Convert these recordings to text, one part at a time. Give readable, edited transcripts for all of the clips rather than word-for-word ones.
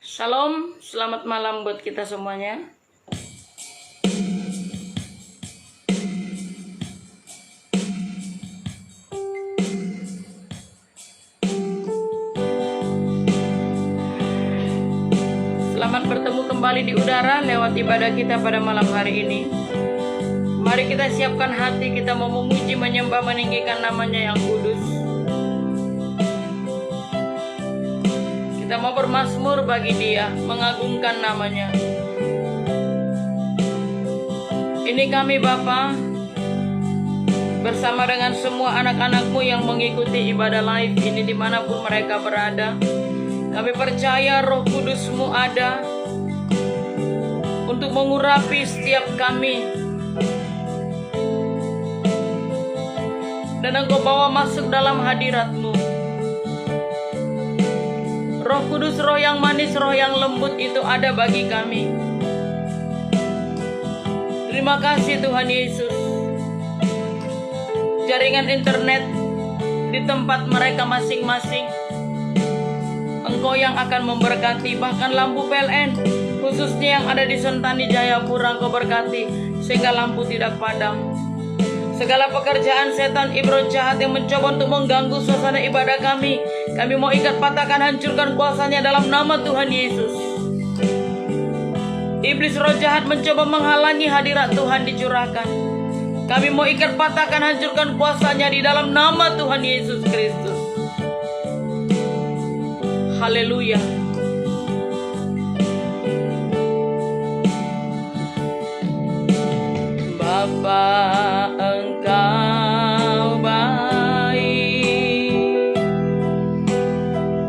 Shalom, selamat malam buat kita semuanya. Selamat bertemu kembali di udara lewat ibadah kita pada malam hari ini. Mari kita siapkan hati, kita mau memuji, menyembah, meninggikan namanya yang kudus. Kita mau bermazmur bagi Dia, mengagungkan namanya. Ini kami Bapa, bersama dengan semua anak-anak-Mu yang mengikuti ibadah live ini dimanapun mereka berada. Kami percaya Roh Kudus-Mu ada untuk mengurapi setiap kami, dan Engkau bawa masuk dalam hadirat-Mu. Roh Kudus, roh yang manis, roh yang lembut itu ada bagi kami. Terima kasih Tuhan Yesus. Jaringan internet di tempat mereka masing-masing, Engkau yang akan memberkati. Bahkan lampu PLN khususnya yang ada di Sentani Jayapura, Engkau berkati sehingga lampu tidak padam. Segala pekerjaan setan iblis jahat yang mencoba untuk mengganggu suasana ibadah kami mau ikat, patahkan, hancurkan kuasanya dalam nama Tuhan Yesus. Iblis roh jahat mencoba menghalangi hadirat Tuhan dicurahkan, kami mau ikat, patahkan, hancurkan kuasanya di dalam nama Tuhan Yesus Kristus. Haleluya. Bapa, Engkau baik.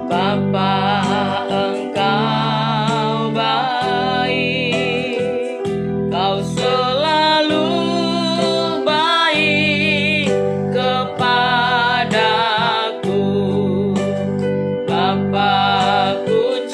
Bapa, Engkau baik. Kau selalu baik kepadaku. Bapa, ku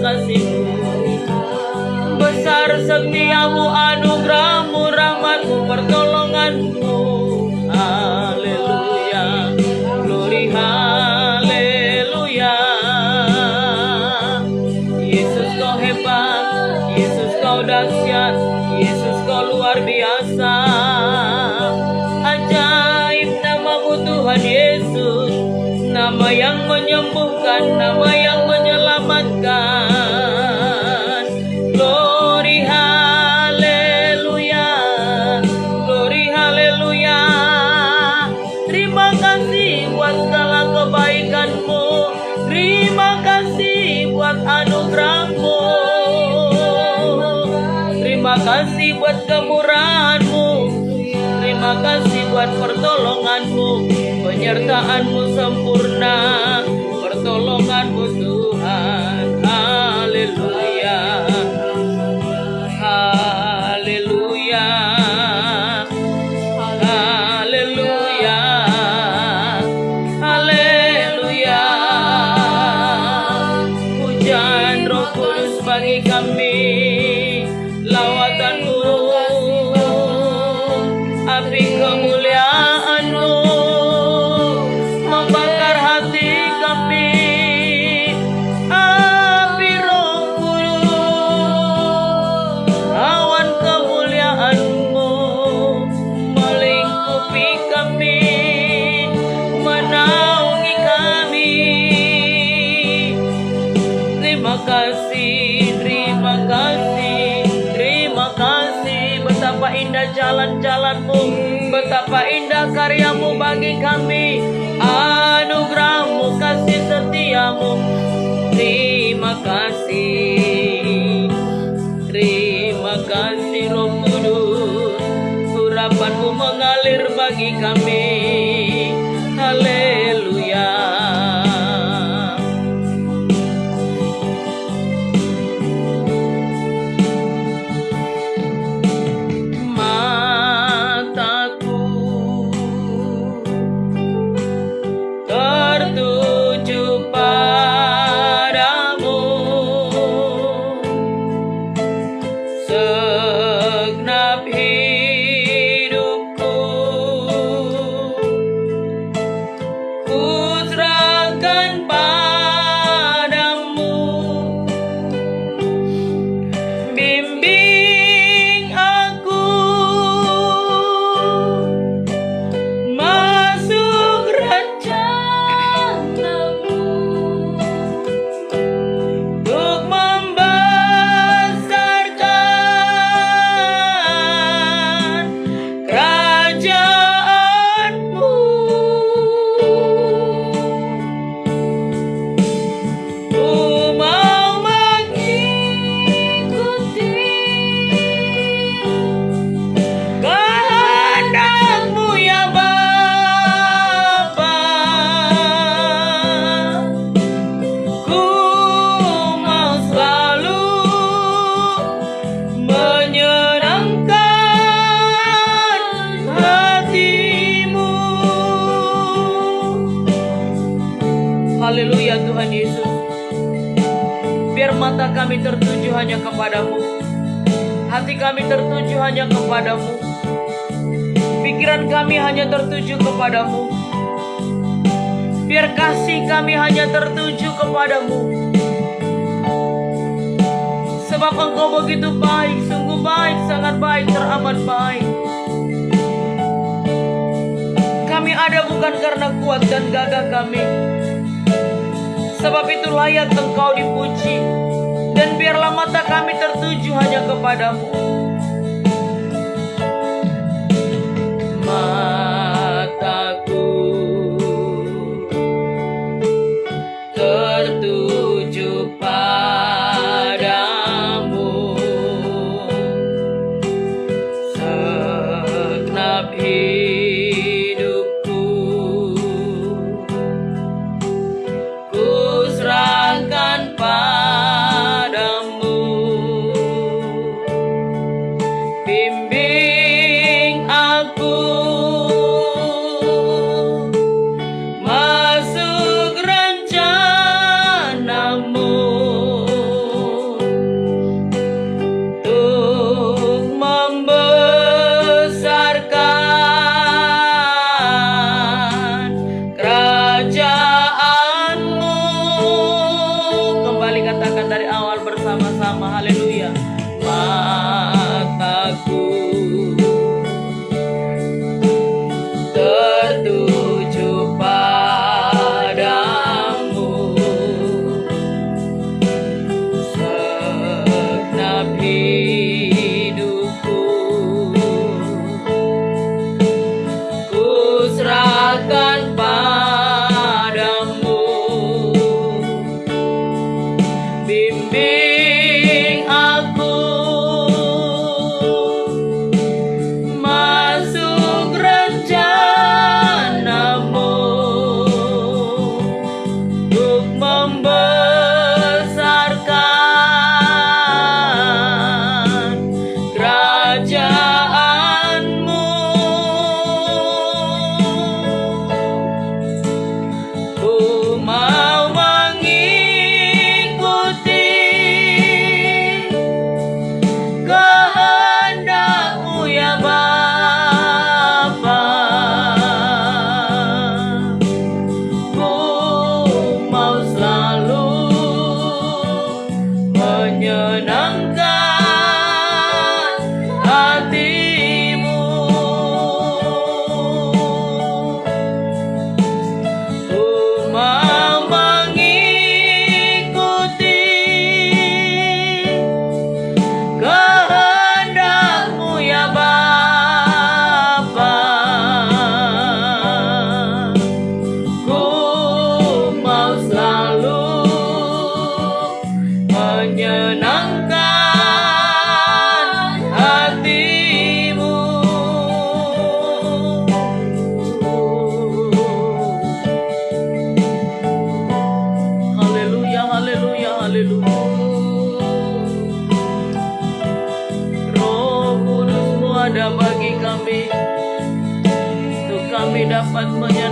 kasih-Mu. Besar setiamu, anugerahmu, rahmatmu, pertolonganmu. Haleluya, glory haleluya. Yesus kau hebat, Yesus kau dahsyat, Yesus kau luar biasa. Ajaib namamu Tuhan Yesus, nama yang menyembuhkan, nama yang menyelamatkan. Glory haleluya, glory haleluya. Terima kasih buat segala kebaikan-Mu, terima kasih buat anugerah-Mu, terima kasih buat kemurahan-Mu, terima kasih buat pertolongan-Mu, penyertaan-Mu sempurna, pertolongan-Mu Tuhan. Haleluya, haleluya, haleluya, haleluya. Pujian Roh Kudus bagi kami, lawatan-Mu, api kemuliaan-Mu membakar hati kami. Api Roh Kudus, awan kemuliaan-Mu melingkupi kami, menaungi kami. Terima kasih, terima kasih, terima kasih. Betapa indah jalan-jalan-Mu, betapa indah karya-Mu bagi kami. Anugerah-Mu, kasih setia-Mu. Terima kasih, terima kasih Roh Kudus. Urapan-Mu mengalir bagi kami. Haleluya. Mataku tertuju padamu, segenap hidupku ku serahkan padamu. Bimbing aku masuk rencana-Mu untuk membesarkan kerajaan-Mu. Ku mau mengikuti kehendak-Mu ya Bapa. Ku mau selalu menyenangkan hati-Mu. Haleluya Tuhan Yesus. Biar mata kami tertuju hanya kepadamu, hati kami tertuju hanya kepadamu, pikiran kami hanya tertuju kepadamu. Biar kasih kami hanya tertuju kepadamu. Sebab Engkau begitu baik, sungguh baik, sangat baik, teramat baik. Kami ada bukan karena kuat dan gagah kami, sebab itu layak Engkau dipuji. Dan biarlah mata kami tertuju hanya kepadamu. Mataku tertuju padamu, segenap hidupku ku serahkan padamu. Bimbing aku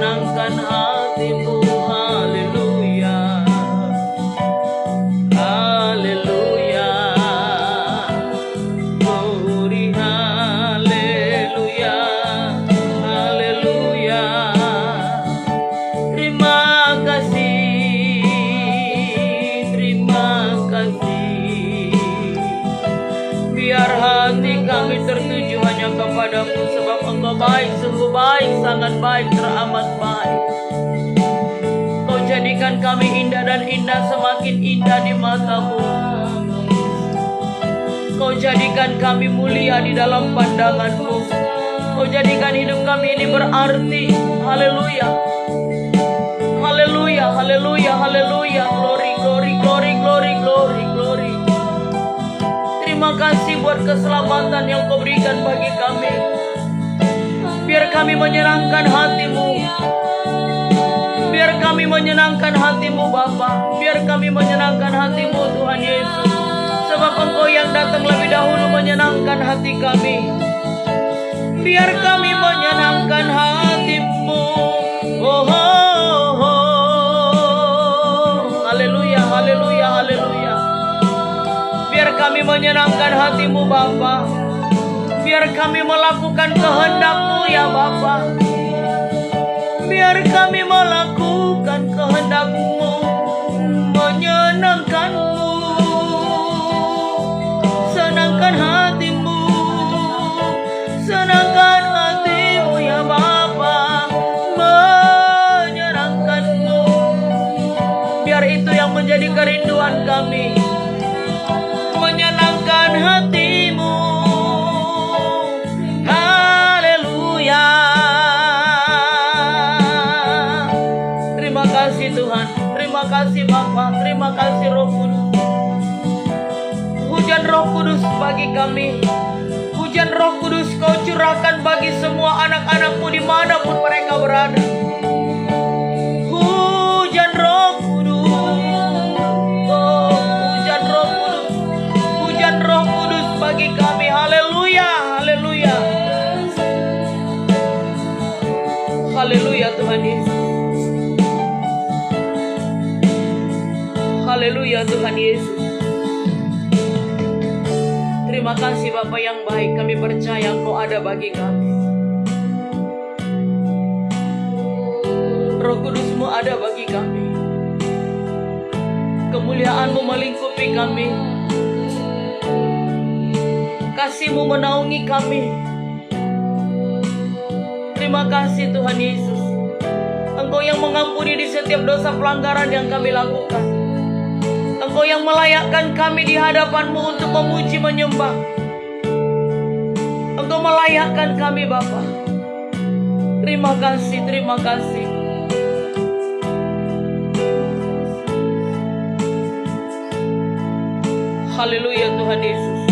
menyenangkan hatimu. Haleluya, haleluya, glory, haleluya, haleluya. Terima kasih, terima kasih. Biar hati kami tertuju hanya kepadamu, sebab Engkau baik, sungguh baik, sangat baik, teramat baik. Kau jadikan kami indah dan indah, semakin indah di matamu. Kau jadikan kami mulia di dalam pandanganmu. Kau jadikan hidup kami ini berarti. Haleluya, haleluya, haleluya, haleluya. Glory, glory, glory, glory, glory, glory. Terima kasih buat keselamatan yang Kau berikan bagi kami. Biar kami menyenangkan hatimu. Biar kami menyenangkan hatimu Bapa. Biar kami menyenangkan hatimu Tuhan Yesus. Sebab Engkau yang datang lebih dahulu menyenangkan hati kami. Biar kami menyenangkan hatimu. Oh, oh, oh. Haleluya, haleluya, haleluya. Biar kami menyenangkan hatimu Bapa. Biar kami melakukan kehendak-Mu ya Bapa. Biar kami melakukan kehendak-Mu, menyenangkan-Mu, senangkan hati-Mu, senangkan hati-Mu ya Bapa, menyenangkan-Mu. Biar itu yang menjadi kerinduan kami, menyenangkan hati-Mu. Haleluya. Terima kasih Tuhan, terima kasih Bapa, terima kasih Roh Kudus. Hujan Roh Kudus bagi kami. Hujan Roh Kudus Kau curahkan bagi semua anak-anak-Mu dimanapun mereka berada. Hujan Roh Kudus, oh, hujan Roh Kudus, hujan Roh Kudus bagi kami. Haleluya, haleluya, haleluya Tuhan Yesus. Haleluya Tuhan Yesus. Terima kasih Bapa yang baik. Kami percaya Engkau ada bagi kami. Roh Kudus-Mu ada bagi kami. Kemuliaan-Mu melingkupi kami. Kasih-Mu menaungi kami. Terima kasih Tuhan Yesus. Engkau yang mengampuni di setiap dosa pelanggaran yang kami lakukan. Engkau yang melayakkan kami di hadapan-Mu untuk memuji menyembah. Engkau melayakkan kami Bapa. Terima kasih, terima kasih. Haleluya Tuhan Yesus.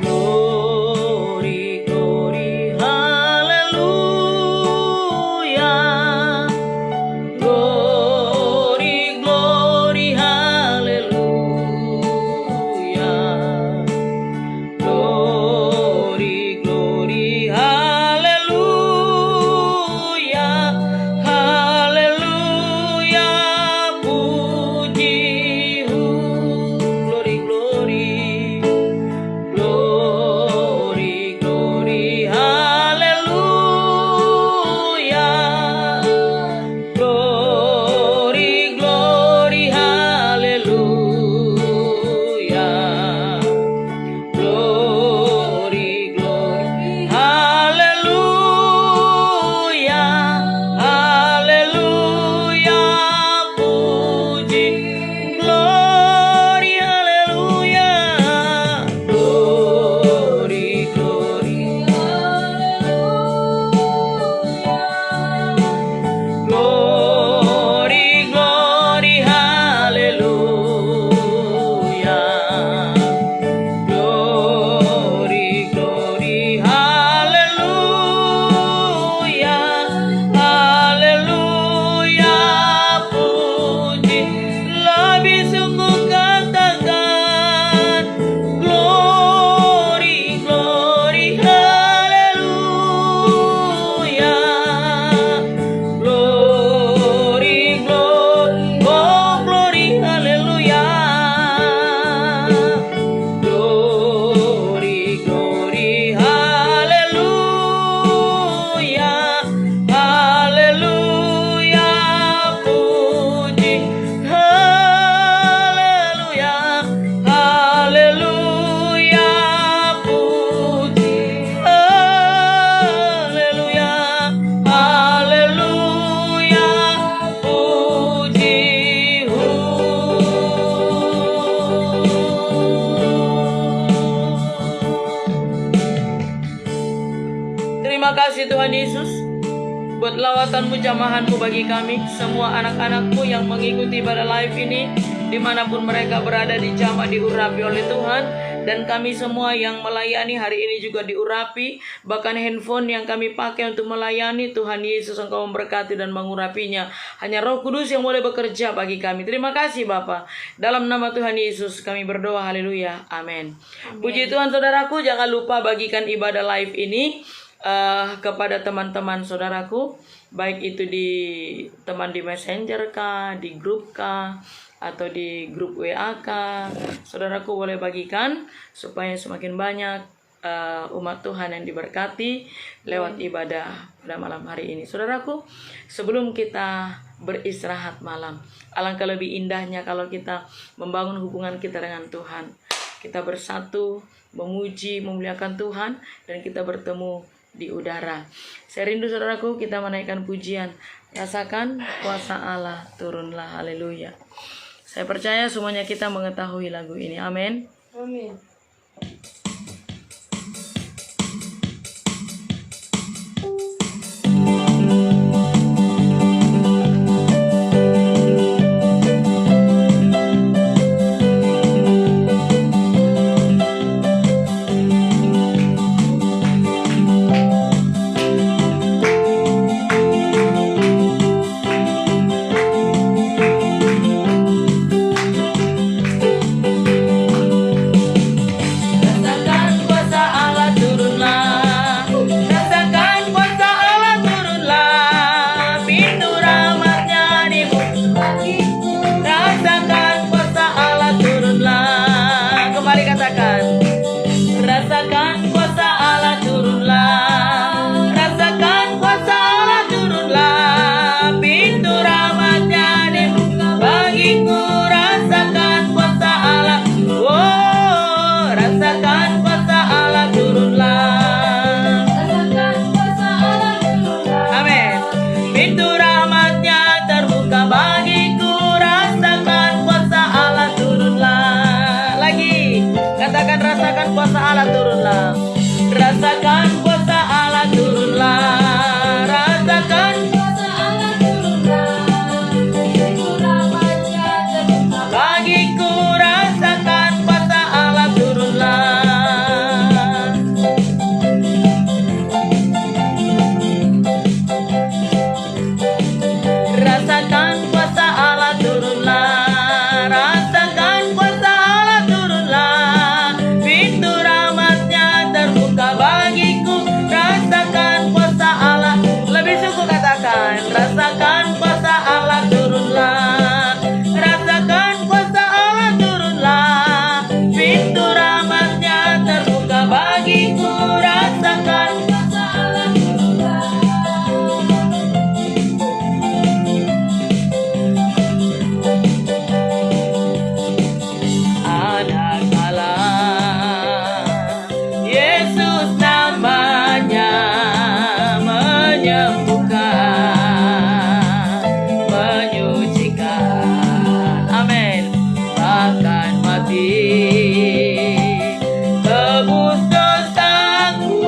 Glory, glory, haleluya. Glory, glory, haleluya. Glory, glory, haleluya. Haleluya, puji. Glory, Tuhan Yesus. Buat lawatan-Mu, jamahan-Mu bagi kami, semua anak-anak-Mu yang mengikuti pada live ini, dimanapun mereka berada di jamaah diurapi oleh Tuhan. Dan kami semua yang melayani hari ini juga diurapi. Bahkan handphone yang kami pakai untuk melayani, Tuhan Yesus Engkau memberkati dan mengurapinya. Hanya Roh Kudus yang boleh bekerja bagi kami. Terima kasih Bapa. Dalam nama Tuhan Yesus kami berdoa, haleluya, amin. Puji Tuhan saudaraku, jangan lupa bagikan ibadah live ini kepada teman-teman saudaraku, baik itu di teman di Messenger kah, di grup kah, atau di grup WA kah. Saudaraku boleh bagikan supaya semakin banyak umat Tuhan yang diberkati lewat ibadah pada malam hari ini. Saudaraku, sebelum kita beristirahat malam, alangkah lebih indahnya kalau kita membangun hubungan kita dengan Tuhan. Kita bersatu, memuji, memuliakan Tuhan, dan kita bertemu di udara. Saya rindu saudaraku, kita menaikkan pujian. Rasakan kuasa Allah turunlah, haleluya. Saya percaya semuanya kita mengetahui lagu ini. Amin. Amin. Kuasa Allah turunlah. Rasakan kuasa Allah turunlah. Rasakan kuasa Allah turunlah. Bagiku rasakan kuasa Allah turunlah. Rasakan kuasa Allah turunlah. Rasakan kuasa Allah turunlah. Pintu rahmatnya terbuka bagiku. Rasakan kuasa Allah. Lebih suku katakan, rasakan kuasa Allah turunlah. Rasakan kuasa Allah turunlah. Pintu rahmatnya terbuka bagiku. Rasakan kuasa Allah turunlah. Anak Allah, Yesus namanya, menyembuhkan, menyucikan, amin, bahkan mati, tebus dosaku,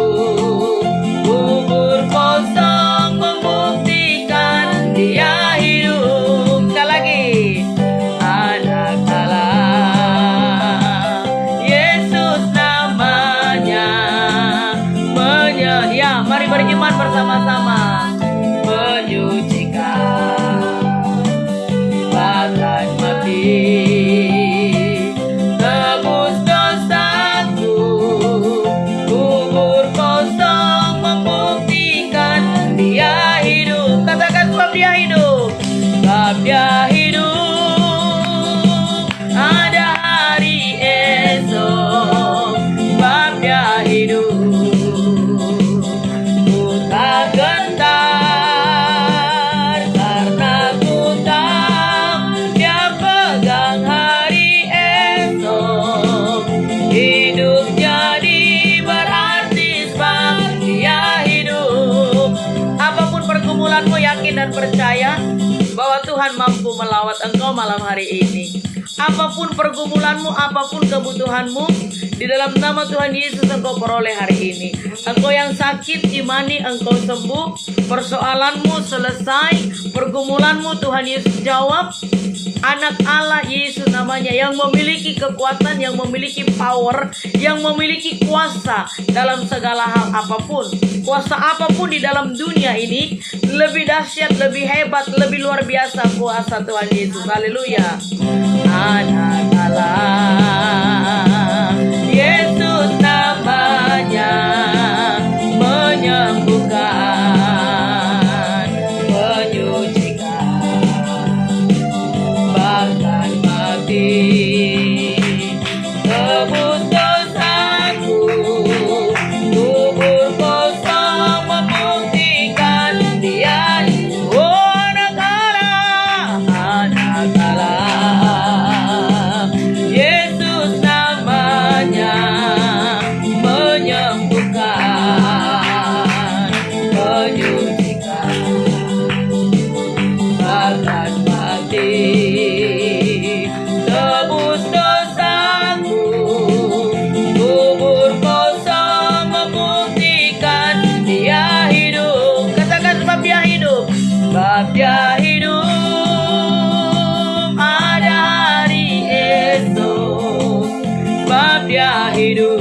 kubur kosong membuktikan Dia hidup. Sekali lagi, anak Allah, Yesus namanya, ya, mari beriman bersama-sama, menyucikan, bahkan mati, tebus dosaku, kubur kosong membuktikan Dia hidup. Katakan sebab Dia hidup, sebab Dia hidup, ada hari esok, sebab Dia hidup. Ku tak gentar karena ku tahu Dia pegang hari esok. Hidup jadi berarti sebab Dia hidup. Apapun pergumulanmu, yakin dan percaya bahwa Tuhan mampu melawat engkau malam hari ini. Apapun pergumulanmu, apapun kebutuhanmu, di dalam nama Tuhan Yesus engkau peroleh hari ini. Engkau yang sakit, imani engkau sembuh. Persoalanmu selesai, pergumulanmu Tuhan Yesus jawab. Anak Allah Yesus namanya, yang memiliki kekuatan, yang memiliki power, yang memiliki kuasa dalam segala hal apapun. Kuasa apapun di dalam dunia ini lebih dahsyat, lebih hebat, lebih luar biasa kuasa Tuhan Yesus. Haleluya. Anak Allah Yesus namanya, menyembuhkan, menyucikan, bahkan mati, tebus dosaku, kubur kosong membuktikan Dia. Oh anak Allah, anak Allah, Yesus namanya, menyembuhkan, menyucikan, bahkan mati, tebus dosaku, kubur kosong membuktikan Dia hidup. Katakan sebab Dia hidup, sebab Dia hidup. Ada hari esok, sebab Dia hidup.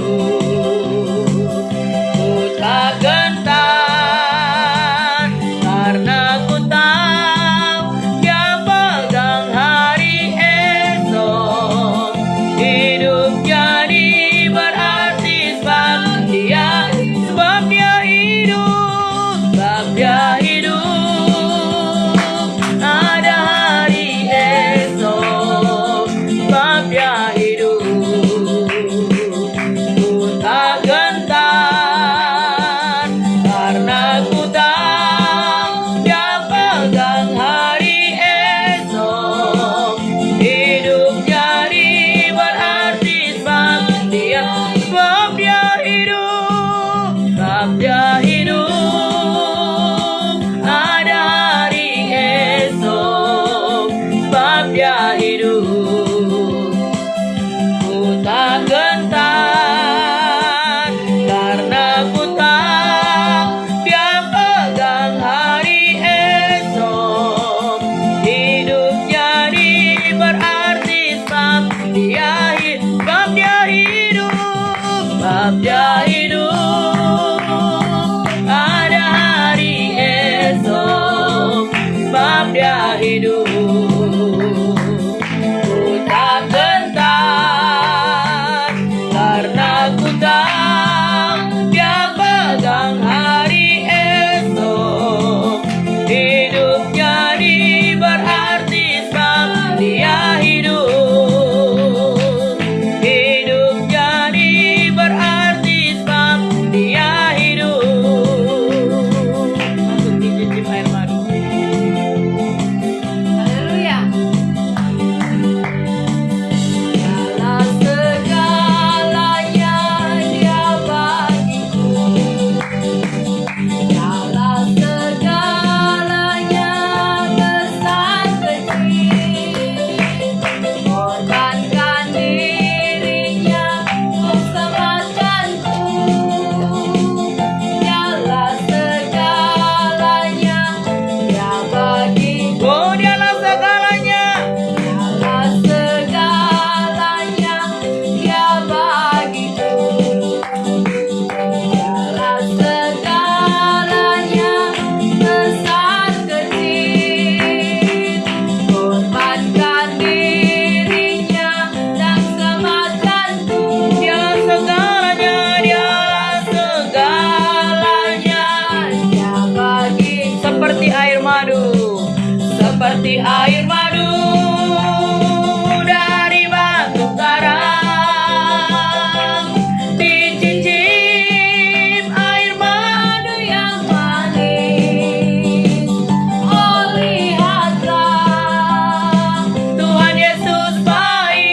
Ku tak gentar karena ku tahu Dia pegang hari esok. Hidup jadi berarti sebab Dia hidup, sebab Dia hidup. Ada hari esok, sebab Dia hidup. Ku tak gentar karena ku tahu Dia pegang hari esok. Hidup jadi berarti sebab Dia hidup, sebab Dia hidup. Ada hari esok, sebab Dia hidup. Ku tak gentar karena ku tahu Dia pegang hari esok. Hidup jadi berarti sebab Dia hidup, sebab Dia hidup. Ada hari esok, sebab Dia hidup. Ku tak gentar karena ku tahu Dia pegang hari esok. Hidup jadi berarti sebab Dia hidup. Hidup jadi berarti sebab Dia hidup. Masuk dicicip air madu. Haleluya. Dalam segalanya Dia bagiku, dalam segalanya besar kecil, korbankan dirinya untuk selamatkanku. Dalam segalanya Dia bagiku, oh dalam segalanya, dalam segalanya Dia bagiku, dalam segalanya besar kecil, korbankan dirinya dan selamatkanku. Dalam segalanya, dalam segalanya Dia bagi, seperti air madu, seperti air madu dari batu karang. Dicicip air madu yang manis. Oh lihatlah Tuhan Yesus baik.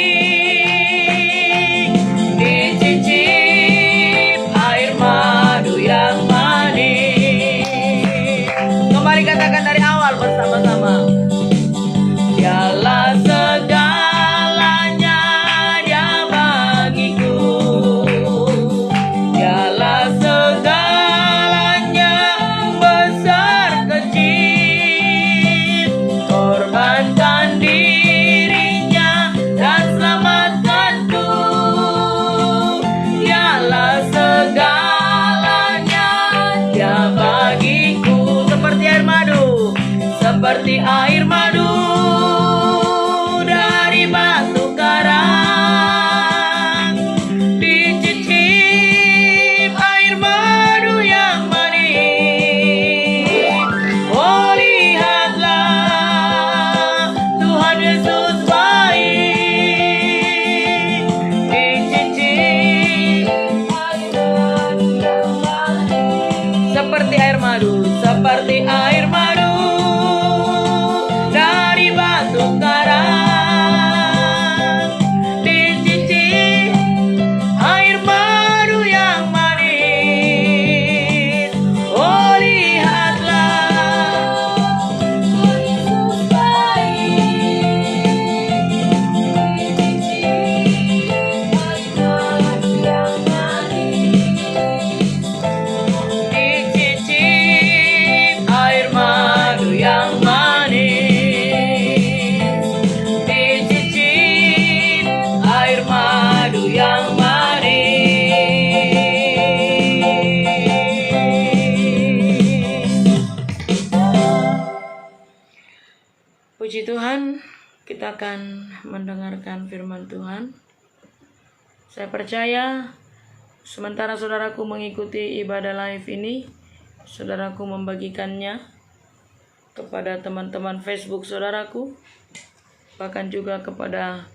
Dicicip air madu yang manis. Kembali katakan dari awal bersama-sama. Dialah segala seperti air madu dari batu karang, dicicip air madu yang manis. Oh lihatlah Tuhan Yesus baik, dicicip seperti air madu, seperti air madu dari batu karang, dicicip air madu yang manis. Oh lihatlah Tuhan Yesus baik, dicicip air madu yang manis, dicicip air madu yang manis, dicicip air madu yang manis. Puji Tuhan, kita akan mendengarkan firman Tuhan. Saya percaya sementara saudaraku mengikuti ibadah live ini, saudaraku membagikannya kepada teman-teman Facebook saudaraku, bahkan juga kepada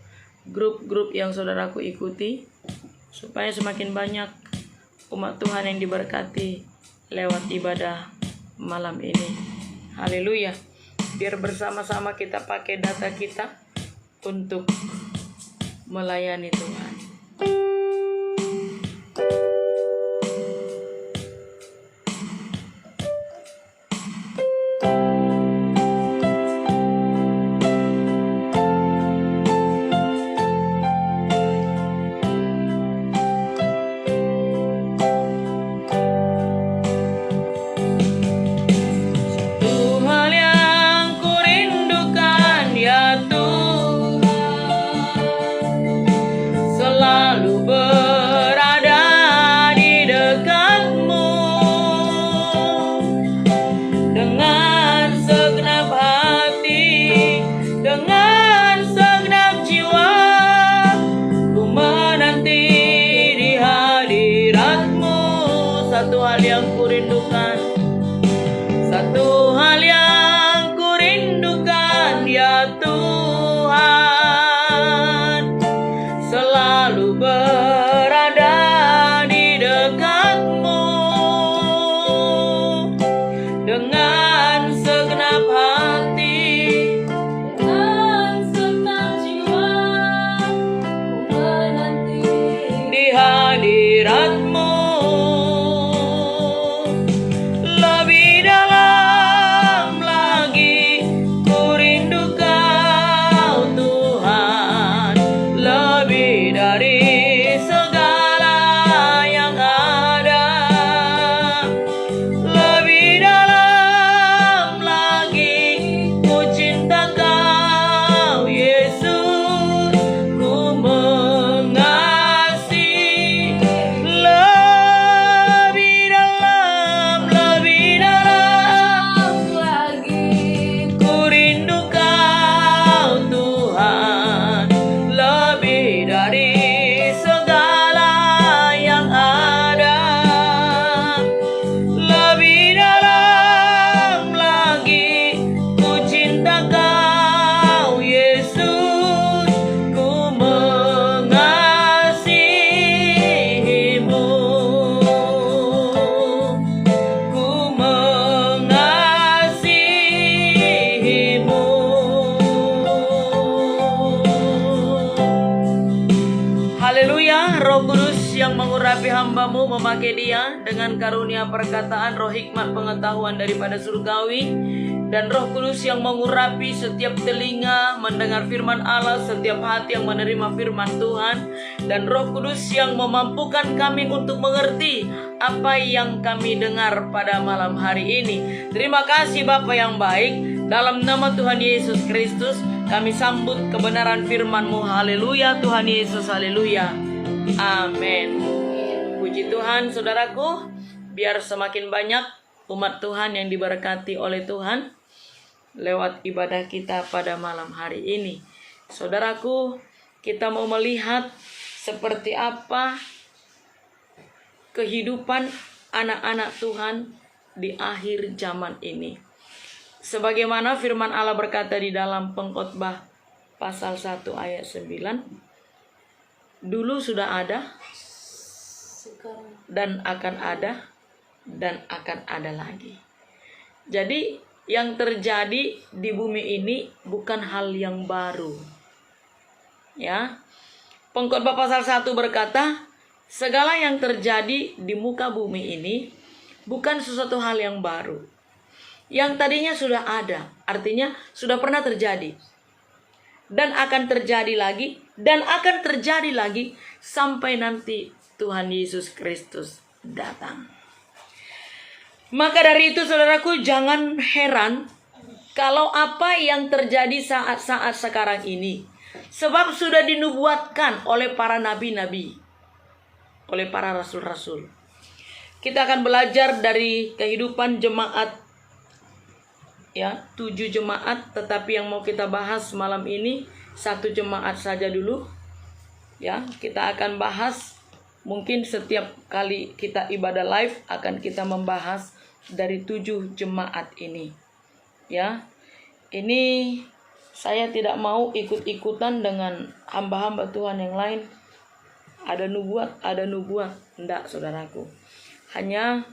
grup-grup yang saudaraku ikuti, supaya semakin banyak umat Tuhan yang diberkati lewat ibadah malam ini. Haleluya. Biar bersama-sama kita pakai data kita untuk melayani Tuhan. Tuhan yang kurindukan ya Tuhan, selalu berada di dekatmu dengan segenap hati, dengan segenap jiwa. Ku menanti di hadiratmu. Satu hal yang kurindukan, satu hal yang kurindukan ya Tuhan, selalu berada di dekatmu dengan segenap hati, dengan segenap jiwa. Ku menanti di hadiratmu. Lebih dalam lagi ku rindu Kau Tuhan, lebih dari segala yang ada. Lebih dalam lagi ku cinta Kau Yesus, ku mengasihi. Lebih dalam lagi ku rindu Kau Tuhan, lebih dari segala yang ada. Lebih dalam lagi ku cinta Kau Yesus, ku mengasihimu, ku mengasihimu. Haleluya. Roh Kudus yang mengurapi hamba-Mu memakai dia dengan karunia perkataan, roh hikmat pengetahuan daripada surgawi, dan Roh Kudus yang mengurapi setiap telinga mendengar firman Allah, setiap hati yang menerima firman Tuhan, dan Roh Kudus yang memampukan kami untuk mengerti apa yang kami dengar pada malam hari ini. Terima kasih Bapa yang baik, dalam nama Tuhan Yesus Kristus kami sambut kebenaran firman-Mu. Haleluya Tuhan Yesus, haleluya. Amin. Puji Tuhan saudaraku, biar semakin banyak umat Tuhan yang diberkati oleh Tuhan. lewat ibadah kita pada malam hari ini. Saudaraku, kita mau melihat seperti apa kehidupan anak-anak Tuhan di akhir zaman ini. Sebagaimana firman Allah berkata di dalam Pengkhotbah pasal 1 ayat 9, dulu sudah ada, dan akan ada, dan akan ada lagi. Jadi yang terjadi di bumi ini bukan hal yang baru. Ya. Pengkhotbah pasal 1 berkata, segala yang terjadi di muka bumi ini bukan sesuatu hal yang baru. Yang tadinya sudah ada, artinya sudah pernah terjadi. Dan akan terjadi lagi, dan akan terjadi lagi sampai nanti Tuhan Yesus Kristus datang. Maka dari itu saudaraku, jangan heran kalau apa yang terjadi saat-saat sekarang ini. Sebab sudah dinubuatkan oleh para nabi-nabi, oleh para rasul-rasul. Kita akan belajar dari kehidupan jemaat, ya, 7 jemaat. Tetapi yang mau kita bahas malam ini 1 jemaat saja dulu. Ya, kita akan bahas, mungkin setiap kali kita ibadah live akan kita membahas dari 7 jemaat ini. Ya, ini saya tidak mau ikut-ikutan dengan hamba-hamba Tuhan yang lain. Ada nubuat. Enggak, saudaraku. Hanya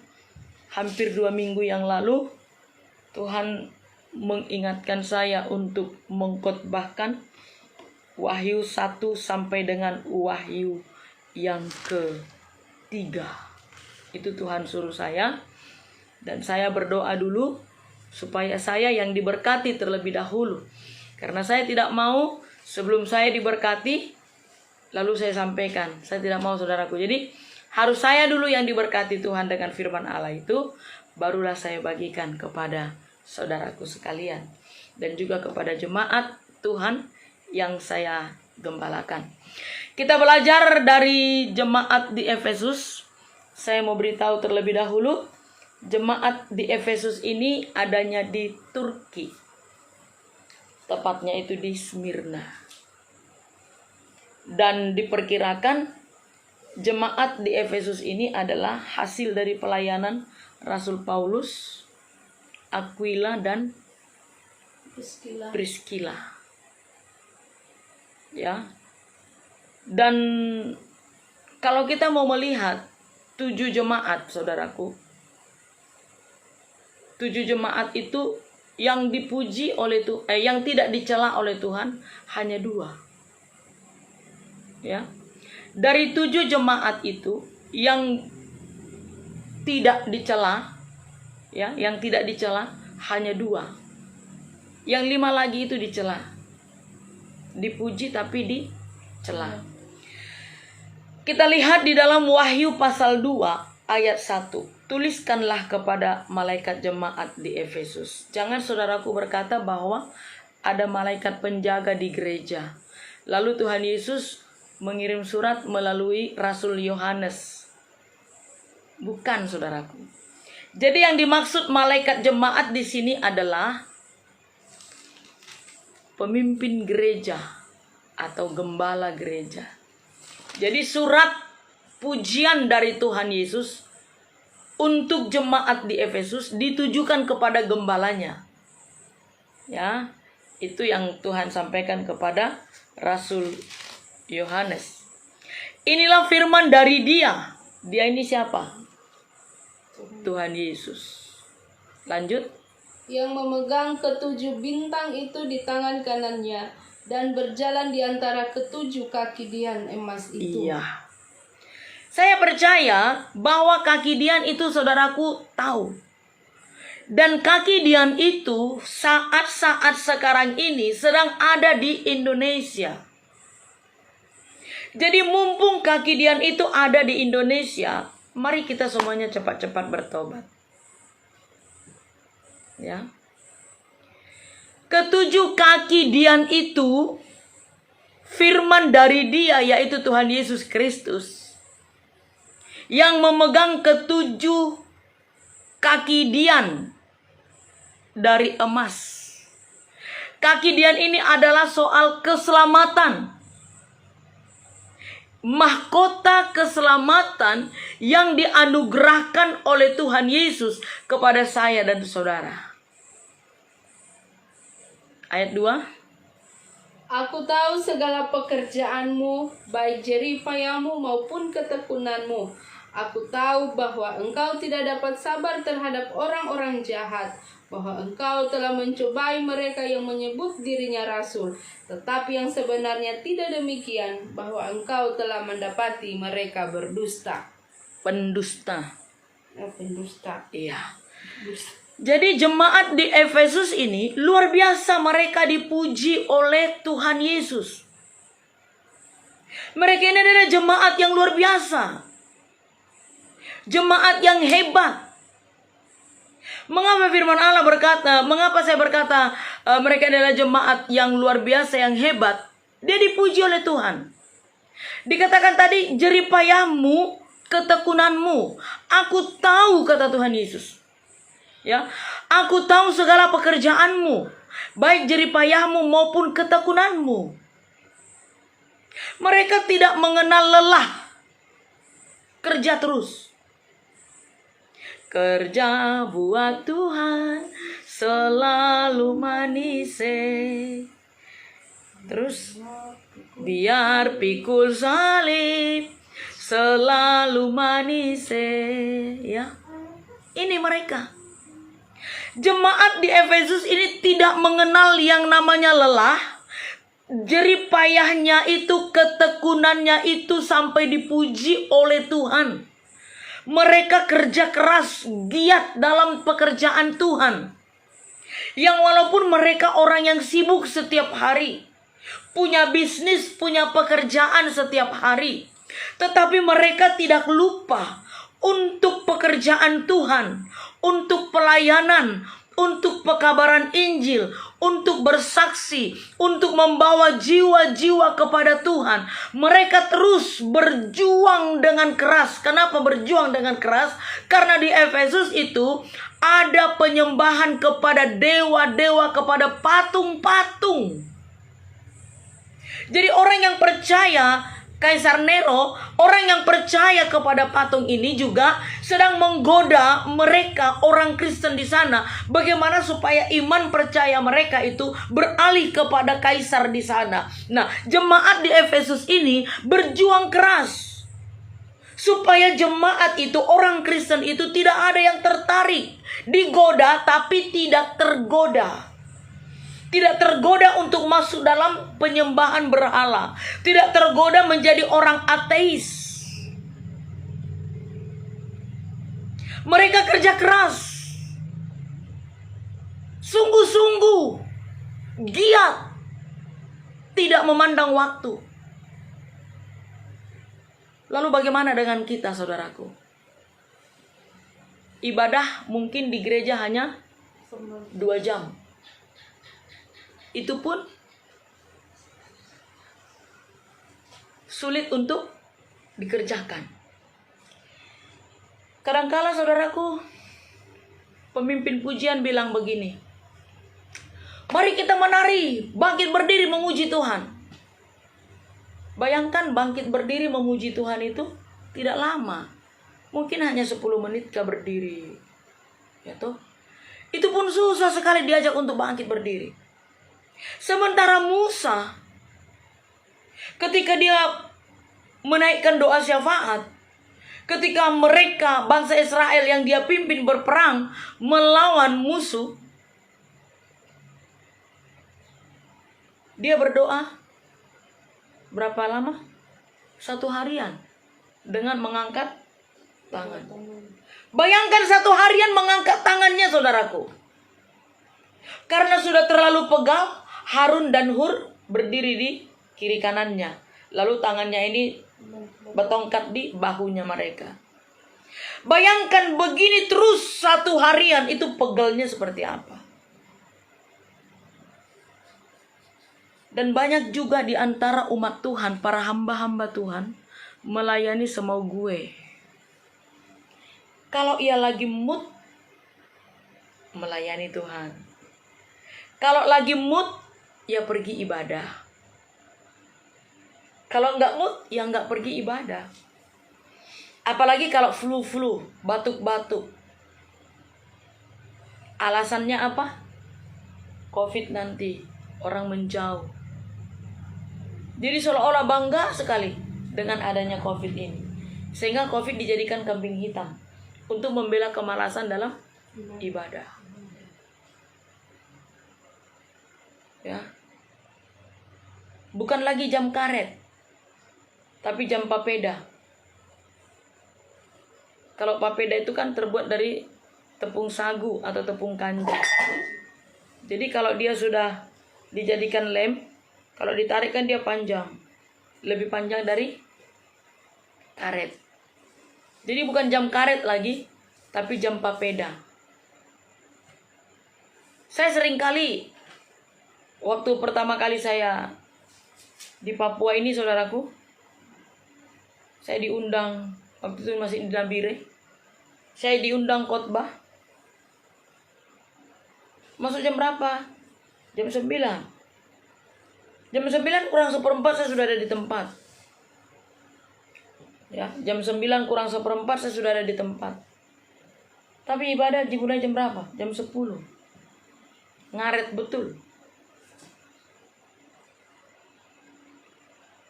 hampir 2 minggu yang lalu Tuhan mengingatkan saya untuk mengkhotbahkan Wahyu 1 sampai dengan Wahyu yang ke-3. Itu Tuhan suruh saya. Dan saya berdoa dulu supaya saya yang diberkati terlebih dahulu. Karena saya tidak mau sebelum saya diberkati lalu saya sampaikan. Saya tidak mau, saudaraku. Jadi harus saya dulu yang diberkati Tuhan dengan firman Allah itu, barulah saya bagikan kepada saudaraku sekalian. Dan juga kepada jemaat Tuhan yang saya gembalakan. Kita belajar dari jemaat di Efesus. Saya mau beritahu terlebih dahulu, jemaat di Efesus ini adanya di Turki. Tepatnya itu di Smyrna. Dan diperkirakan jemaat di Efesus ini adalah hasil dari pelayanan Rasul Paulus, Aquila, dan Priscilla. Ya. Dan kalau kita mau melihat 7 jemaat, saudaraku, 7 jemaat itu yang dipuji oleh Tuhan, yang tidak dicela oleh Tuhan hanya 2. Ya. Dari 7 jemaat itu yang tidak dicela, ya, yang tidak dicela hanya 2. Yang 5 lagi itu dicela. Dipuji tapi dicela. Kita lihat di dalam Wahyu pasal 2 ayat 1. Tuliskanlah kepada malaikat jemaat di Efesus. Jangan saudaraku berkata bahwa ada malaikat penjaga di gereja. Lalu Tuhan Yesus mengirim surat melalui Rasul Yohanes. Bukan, saudaraku. Jadi yang dimaksud malaikat jemaat di sini adalah pemimpin gereja atau gembala gereja. Jadi surat pujian dari Tuhan Yesus untuk jemaat di Efesus ditujukan kepada gembalanya. Ya, itu yang Tuhan sampaikan kepada Rasul Yohanes. Inilah firman dari Dia. Dia ini siapa? Tuhan Yesus. Lanjut. Yang memegang ke-7 bintang itu di tangan kanannya dan berjalan di antara ke-7 kaki dian emas itu. Iya. Saya percaya bahwa kaki dian itu saudaraku tahu. Dan kaki dian itu saat-saat sekarang ini sedang ada di Indonesia. Jadi mumpung kaki dian itu ada di Indonesia, mari kita semuanya cepat-cepat bertobat. Ya. Ke-7 kaki dian itu firman dari Dia, yaitu Tuhan Yesus Kristus, yang memegang ke-7 kaki dian dari emas. Kaki Dian ini adalah soal keselamatan. Mahkota keselamatan yang dianugerahkan oleh Tuhan Yesus kepada saya dan saudara. Ayat 2. Aku tahu segala pekerjaanmu, baik jeripayamu maupun ketekunanmu. Aku tahu bahwa engkau tidak dapat sabar terhadap orang-orang jahat, bahwa engkau telah mencobai mereka yang menyebut dirinya rasul, tetapi yang sebenarnya tidak demikian, bahwa engkau telah mendapati mereka berdusta. Pendusta. Pendusta. Iya. Dusta. Jadi jemaat di Efesus ini luar biasa, mereka dipuji oleh Tuhan Yesus. Mereka ini adalah jemaat yang luar biasa. Jemaat yang hebat. Mengapa firman Allah berkata, mengapa saya berkata mereka adalah jemaat yang luar biasa, yang hebat? Dia dipuji oleh Tuhan. Dikatakan tadi, jeripayahmu, ketekunanmu. Aku tahu, kata Tuhan Yesus. Ya, aku tahu segala pekerjaanmu, baik jeripayahmu maupun ketekunanmu. Mereka tidak mengenal lelah. Kerja terus. Kerja buat Tuhan selalu manis. Terus biar pikul salib selalu manis. Ya, ini mereka. Jemaat di Efesus ini tidak mengenal yang namanya lelah. Jeripayahnya itu, ketekunannya itu sampai dipuji oleh Tuhan. Mereka kerja keras, giat dalam pekerjaan Tuhan. Yang walaupun mereka orang yang sibuk setiap hari, punya bisnis, punya pekerjaan setiap hari, tetapi mereka tidak lupa untuk pekerjaan Tuhan, untuk pelayanan, untuk pekabaran Injil, untuk bersaksi, untuk membawa jiwa-jiwa kepada Tuhan. Mereka terus berjuang dengan keras. Kenapa berjuang dengan keras? Karena di Efesus itu ada penyembahan kepada dewa-dewa, kepada patung-patung. Jadi orang yang percaya Kaisar Nero, orang yang percaya kepada patung ini juga sedang menggoda mereka, orang Kristen di sana, bagaimana supaya iman percaya mereka itu beralih kepada kaisar di sana. Nah, jemaat di Efesus ini berjuang keras supaya jemaat itu, orang Kristen itu tidak ada yang tertarik, digoda tapi tidak tergoda. Tidak tergoda untuk masuk dalam penyembahan berhala. Tidak tergoda menjadi orang ateis. Mereka kerja keras, sungguh-sungguh, giat, tidak memandang waktu. Lalu bagaimana dengan kita, saudaraku? Ibadah mungkin di gereja hanya 2 jam. Itu pun sulit untuk dikerjakan. Kadangkala saudaraku, pemimpin pujian bilang begini, mari kita menari, bangkit berdiri memuji Tuhan. Bayangkan bangkit berdiri memuji Tuhan itu tidak lama. Mungkin hanya 10 menit kah berdiri. Ya toh? Itu pun susah sekali diajak untuk bangkit berdiri. Sementara Musa, ketika dia menaikkan doa syafaat, ketika mereka, bangsa Israel yang dia pimpin berperang melawan musuh, dia berdoa berapa lama? 1 harian dengan mengangkat tangan. Bayangkan 1 harian mengangkat tangannya, saudaraku. Karena sudah terlalu pegal, Harun dan Hur berdiri di kiri kanannya. Lalu tangannya ini bertongkat di bahunya mereka. Bayangkan begini terus 1 harian, itu pegelnya seperti apa. Dan banyak juga di antara umat Tuhan, para hamba-hamba Tuhan, melayani semau gue. Kalau ia lagi mood, melayani Tuhan. Kalau lagi mood, ya pergi ibadah. Kalau nggak mood, ya nggak pergi ibadah. Apalagi kalau flu-flu, batuk-batuk. Alasannya apa? COVID nanti, orang menjauh. Jadi seolah-olah bangga sekali dengan adanya COVID ini. Sehingga COVID dijadikan kambing hitam untuk membela kemalasan dalam ibadah. Ya. Bukan lagi jam karet, tapi jam papeda. Kalau papeda itu kan terbuat dari tepung sagu atau tepung kanji. Jadi kalau dia sudah dijadikan lem, kalau ditarik kan dia panjang. Lebih panjang dari karet. Jadi bukan jam karet lagi, tapi jam papeda. Saya sering kali, waktu pertama kali saya di Papua ini, saudaraku, saya diundang, waktu itu masih di Nabire, saya diundang khotbah. Masuk jam berapa? Jam 9. Jam 9 kurang 1/4 saya sudah ada di tempat. Ya, jam 9 kurang 1/4 saya sudah ada di tempat. Tapi ibadah dimulai jam berapa? Jam 10. Ngaret betul.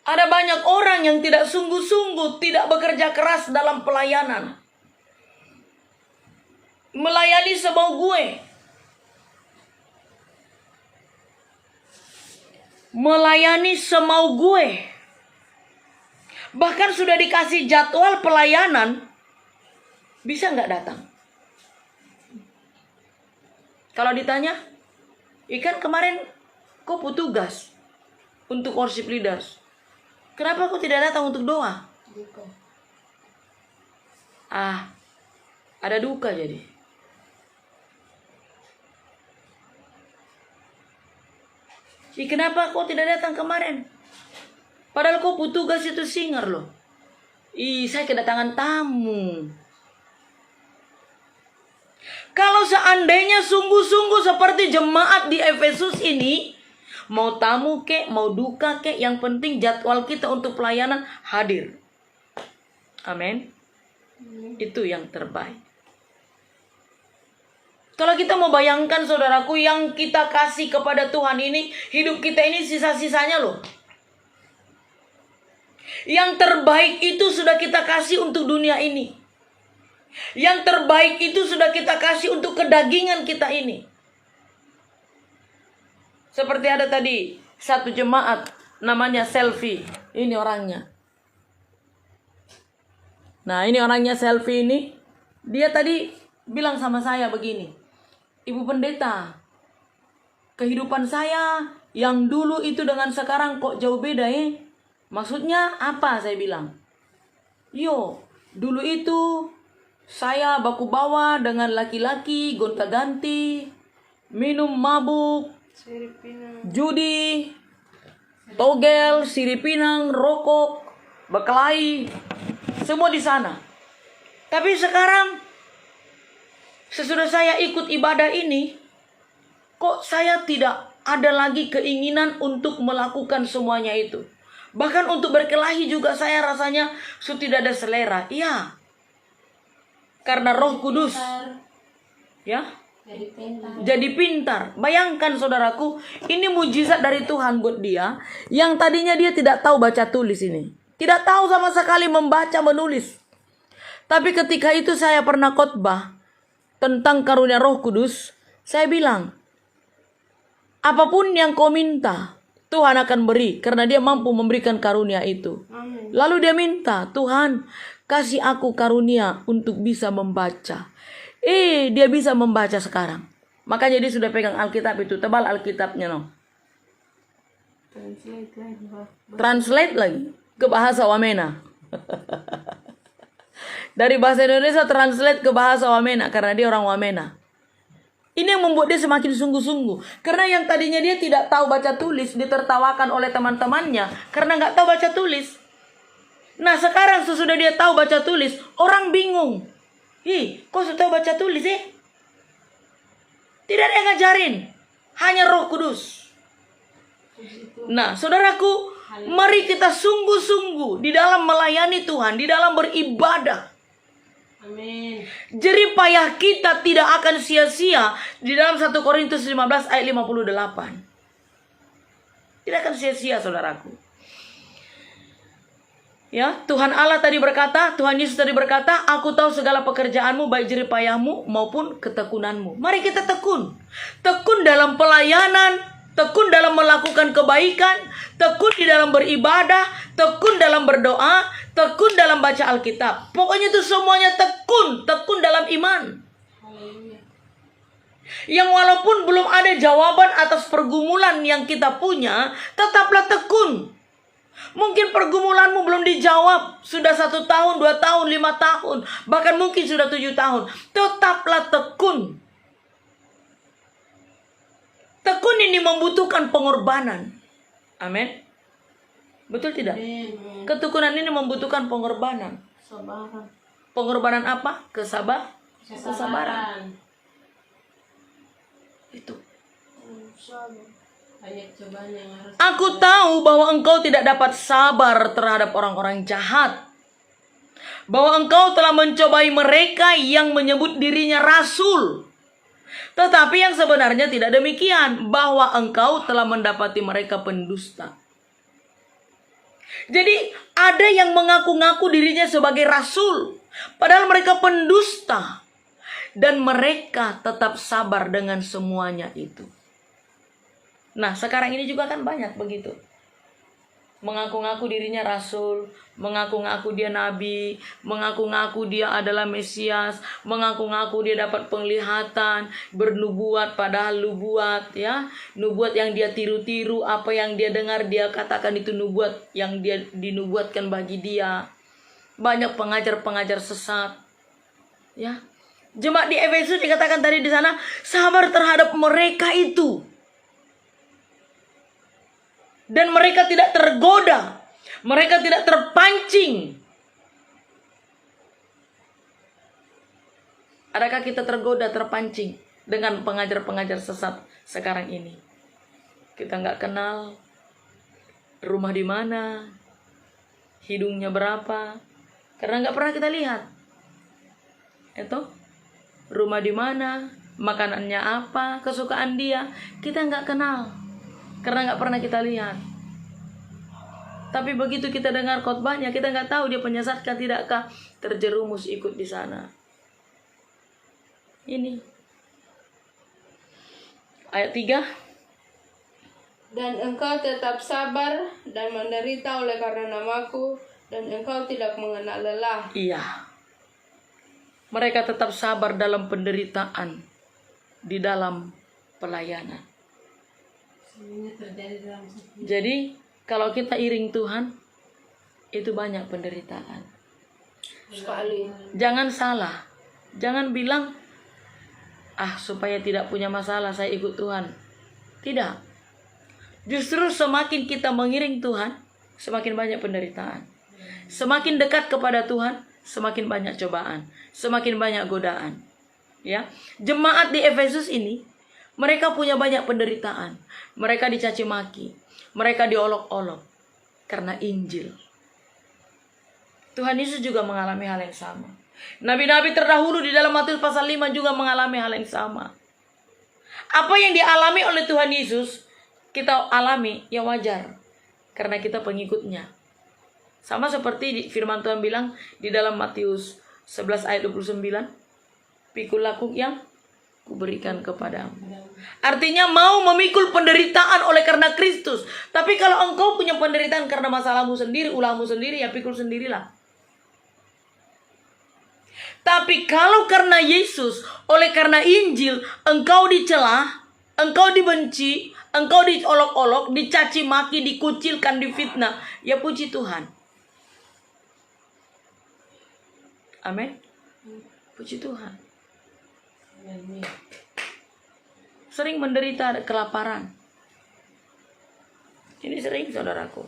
Ada banyak orang yang tidak sungguh-sungguh, tidak bekerja keras dalam pelayanan. Melayani semau gue. Melayani semau gue. Bahkan sudah dikasih jadwal pelayanan, bisa nggak datang? Kalau ditanya, ikan kemarin kok petugas untuk worship leaders, kenapa kok tidak datang untuk doa? Duka. Ada duka jadi. Kenapa kok tidak datang kemarin? Padahal kok petugas itu singer loh. Saya kedatangan tamu. Kalau seandainya sungguh-sungguh seperti jemaat di Efesus ini, mau tamu kek, mau duka kek, yang penting jadwal kita untuk pelayanan hadir. Amin. Itu yang terbaik. Kalau kita mau bayangkan, saudaraku, yang kita kasih kepada Tuhan ini, hidup kita ini sisa-sisanya loh. Yang terbaik itu sudah kita kasih untuk dunia ini. Yang terbaik itu sudah kita kasih untuk kedagingan kita ini. Seperti ada tadi satu jemaat namanya Selfie. Ini orangnya. Nah, ini orangnya Selfie ini. Dia tadi bilang sama saya begini, Ibu Pendeta, kehidupan saya yang dulu itu dengan sekarang kok jauh beda ya. Maksudnya apa? Saya bilang, dulu itu saya baku bawa dengan laki-laki, gonta-ganti, minum mabuk, judi, togel, siripinang, rokok, berkelahi, semua di sana. Tapi sekarang, sesudah saya ikut ibadah ini, kok saya tidak ada lagi keinginan untuk melakukan semuanya itu. Bahkan untuk berkelahi juga saya rasanya sudah tidak ada selera. Iya. Karena Roh Kudus. Ya. Jadi pintar. Bayangkan, saudaraku, ini mujizat dari Tuhan buat dia. Yang tadinya dia tidak tahu baca tulis ini. Tidak tahu sama sekali membaca menulis. Tapi ketika itu saya pernah khotbah tentang karunia Roh Kudus. Saya bilang, apapun yang kau minta, Tuhan akan beri, karena dia mampu memberikan karunia itu. Amin. Lalu dia minta, Tuhan kasih aku karunia untuk bisa membaca. Dia bisa membaca sekarang. Makanya dia sudah pegang Alkitab itu, tebal Alkitabnya no. Translate lagi ke bahasa Wamena. Dari bahasa Indonesia translate ke bahasa Wamena, karena dia orang Wamena. Ini yang membuat dia semakin sungguh-sungguh. Karena yang tadinya dia tidak tahu baca tulis, ditertawakan oleh teman-temannya karena nggak tahu baca tulis. Nah sekarang sesudah dia tahu baca tulis, orang bingung. Kok sudah tahu baca tulis Tidak ada yang ngajarin, hanya Roh Kudus. Nah, saudaraku, mari kita sungguh-sungguh di dalam melayani Tuhan, di dalam beribadah. Amin. Jerih payah kita tidak akan sia-sia di dalam 1 Korintus 15 ayat 58. Tidak akan sia-sia, saudaraku. Ya, Tuhan Allah tadi berkata, Tuhan Yesus tadi berkata, aku tahu segala pekerjaanmu, baik jerih payahmu maupun ketekunanmu. Mari kita tekun. Tekun dalam pelayanan, tekun dalam melakukan kebaikan, tekun di dalam beribadah, tekun dalam berdoa, tekun dalam baca Alkitab. Pokoknya itu semuanya tekun, tekun dalam iman. Yang walaupun belum ada jawaban atas pergumulan yang kita punya, tetaplah tekun. Mungkin pergumulanmu belum dijawab, sudah 1 tahun, 2 tahun, 5 tahun, bahkan mungkin sudah 7 tahun. Tetaplah tekun. Tekun ini membutuhkan pengorbanan. Amin. Betul tidak? Ketekunan ini membutuhkan pengorbanan. Pengorbanan apa? Kesabaran. Itu. Aku tahu bahwa engkau tidak dapat sabar terhadap orang-orang jahat. Bahwa engkau telah mencobai mereka yang menyebut dirinya rasul. Tetapi yang sebenarnya tidak demikian. Bahwa engkau telah mendapati mereka pendusta. Jadi ada yang mengaku-ngaku dirinya sebagai rasul. Padahal mereka pendusta. Dan mereka tetap sabar dengan semuanya itu. Nah, sekarang ini juga kan banyak begitu. Mengaku-ngaku dirinya rasul, mengaku-ngaku dia nabi, mengaku-ngaku dia adalah Mesias, mengaku-ngaku dia dapat penglihatan, bernubuat padahal nubuat, ya. Nubuat yang dia tiru-tiru, apa yang dia dengar dia katakan itu nubuat yang dia dinubuatkan bagi dia. Banyak pengajar-pengajar sesat. Ya. Jemaat di Efesus dikatakan tadi di sana, sabar terhadap mereka itu. Dan mereka tidak tergoda. Mereka tidak terpancing. Adakah kita tergoda, terpancing dengan pengajar-pengajar sesat sekarang ini? Kita nggak kenal rumah di mana, hidungnya berapa, karena nggak pernah kita lihat. Itu rumah di mana, makanannya apa, kesukaan dia, kita nggak kenal. Karena nggak pernah kita lihat. Tapi begitu kita dengar khotbahnya, kita nggak tahu dia penyesatkah tidakkah, terjerumus ikut di sana. Ini ayat 3. Dan engkau tetap sabar dan menderita oleh karena namaku, dan engkau tidak mengenal lelah. Iya. Mereka tetap sabar dalam penderitaan, di dalam pelayanan. Jadi kalau kita iring Tuhan, itu banyak penderitaan. Sekali. Jangan salah. Jangan bilang, supaya tidak punya masalah saya ikut Tuhan. Tidak. Justru semakin kita mengiring Tuhan, semakin banyak penderitaan. Semakin dekat kepada Tuhan, semakin banyak cobaan, semakin banyak godaan. Ya, jemaat di Efesus ini, mereka punya banyak penderitaan. Mereka dicaci maki. Mereka diolok-olok. Karena Injil. Tuhan Yesus juga mengalami hal yang sama. Nabi-nabi terdahulu di dalam Matius pasal 5 juga mengalami hal yang sama. Apa yang dialami oleh Tuhan Yesus, kita alami, ya wajar. Karena kita pengikutnya. Sama seperti firman Tuhan bilang di dalam Matius 11 ayat 29. Pikul laku yang kuberikan kepadamu. Artinya mau memikul penderitaan oleh karena Kristus. Tapi kalau engkau punya penderitaan karena masalahmu sendiri, ulahmu sendiri, ya pikul sendirilah. Tapi kalau karena Yesus, oleh karena Injil, engkau dicela, engkau dibenci, engkau diolok-olok, dicaci maki, dikucilkan, difitnah, ya puji Tuhan. Amin. Puji Tuhan. Sering menderita kelaparan. Ini sering, saudaraku.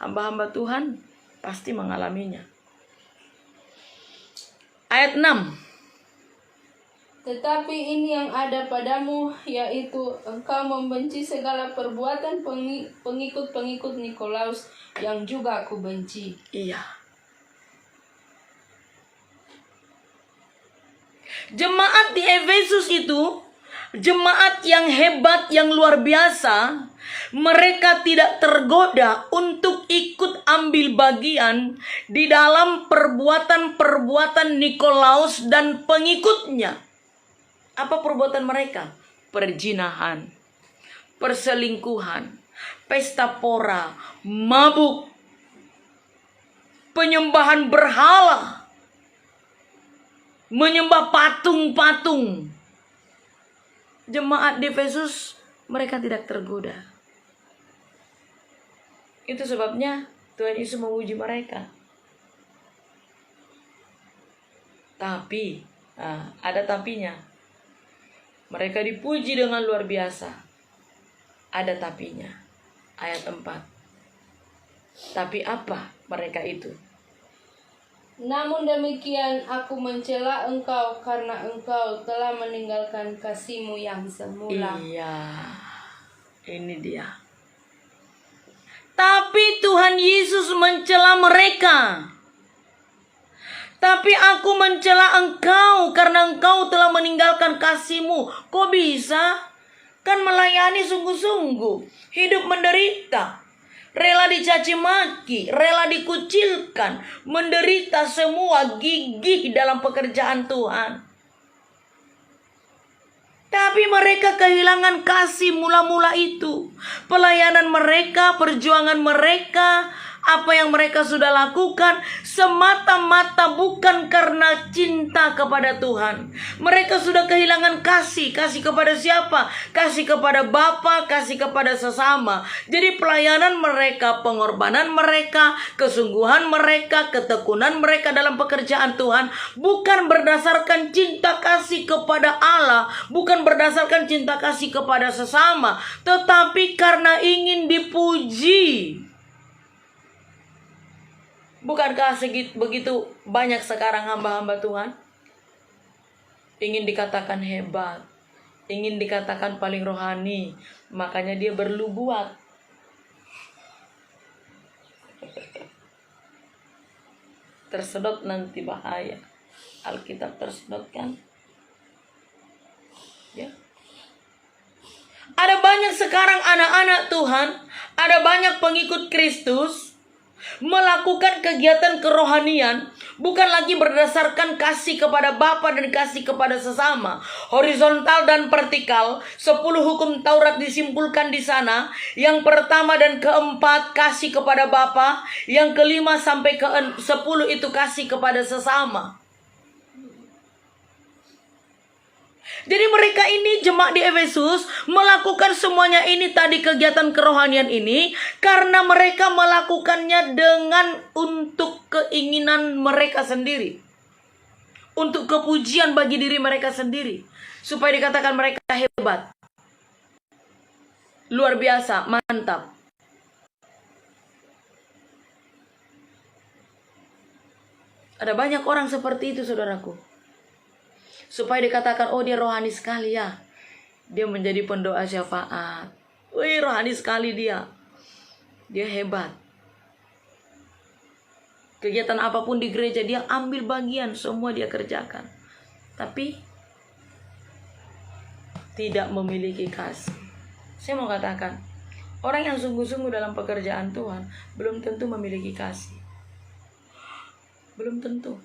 Hamba-hamba Tuhan pasti mengalaminya. Ayat 6. Tetapi ini yang ada padamu, yaitu engkau membenci segala perbuatan pengikut-pengikut Nikolaus yang juga aku benci. Iya. Jemaat di Efesus itu jemaat yang hebat, yang luar biasa. Mereka tidak tergoda untuk ikut ambil bagian di dalam perbuatan-perbuatan Nikolaus dan pengikutnya. Apa perbuatan mereka? Perzinahan, perselingkuhan, pesta pora, mabuk, penyembahan berhala, menyembah patung-patung. Jemaat di Efesus mereka tidak tergoda. Itu sebabnya Tuhan Yesus menguji mereka. Tapi, ada tapinya. Mereka dipuji dengan luar biasa. Ada tapinya. Ayat 4. Tapi apa mereka itu? Namun demikian aku mencela engkau karena engkau telah meninggalkan kasihmu yang semula. Iya, ini dia. Tapi Tuhan Yesus mencela mereka. Tapi aku mencela engkau karena engkau telah meninggalkan kasihmu. Kok bisa? Kan melayani sungguh-sungguh. Hidup menderita. Rela dicaci maki. Rela dikucilkan. Menderita semua, gigih dalam pekerjaan Tuhan. Tapi mereka kehilangan kasih mula-mula itu. Pelayanan mereka, perjuangan mereka, apa yang mereka sudah lakukan semata-mata bukan karena cinta kepada Tuhan. Mereka sudah kehilangan kasih. Kasih kepada siapa? Kasih kepada Bapa, kasih kepada sesama. Jadi pelayanan mereka, pengorbanan mereka, kesungguhan mereka, ketekunan mereka dalam pekerjaan Tuhan bukan berdasarkan cinta kasih kepada Allah, bukan berdasarkan cinta kasih kepada sesama, tetapi karena ingin dipuji. Bukankah begitu banyak sekarang hamba-hamba Tuhan? Ingin dikatakan hebat, ingin dikatakan paling rohani, makanya dia bernubuat. Tersedot nanti bahaya. Alkitab tersedot kan? Ya. Ada banyak sekarang anak-anak Tuhan, ada banyak pengikut Kristus melakukan kegiatan kerohanian bukan lagi berdasarkan kasih kepada Bapa dan kasih kepada sesama. Horizontal dan vertikal, 10 hukum Taurat disimpulkan di sana. Yang pertama dan keempat kasih kepada Bapa, yang kelima sampai ke 10 itu kasih kepada sesama. Jadi mereka ini jemaat di Efesus melakukan semuanya ini tadi kegiatan kerohanian ini karena mereka melakukannya dengan untuk keinginan mereka sendiri. Untuk kepujian bagi diri mereka sendiri. Supaya dikatakan mereka hebat. Luar biasa, mantap. Ada banyak orang seperti itu saudaraku. Supaya dikatakan, oh dia rohani sekali ya. Dia menjadi pendoa syafaat. Wih, rohani sekali dia. Dia hebat. Kegiatan apapun di gereja dia ambil bagian. Semua dia kerjakan. Tapi tidak memiliki kasih. Saya mau katakan, orang yang sungguh-sungguh dalam pekerjaan Tuhan belum tentu memiliki kasih. Belum tentu.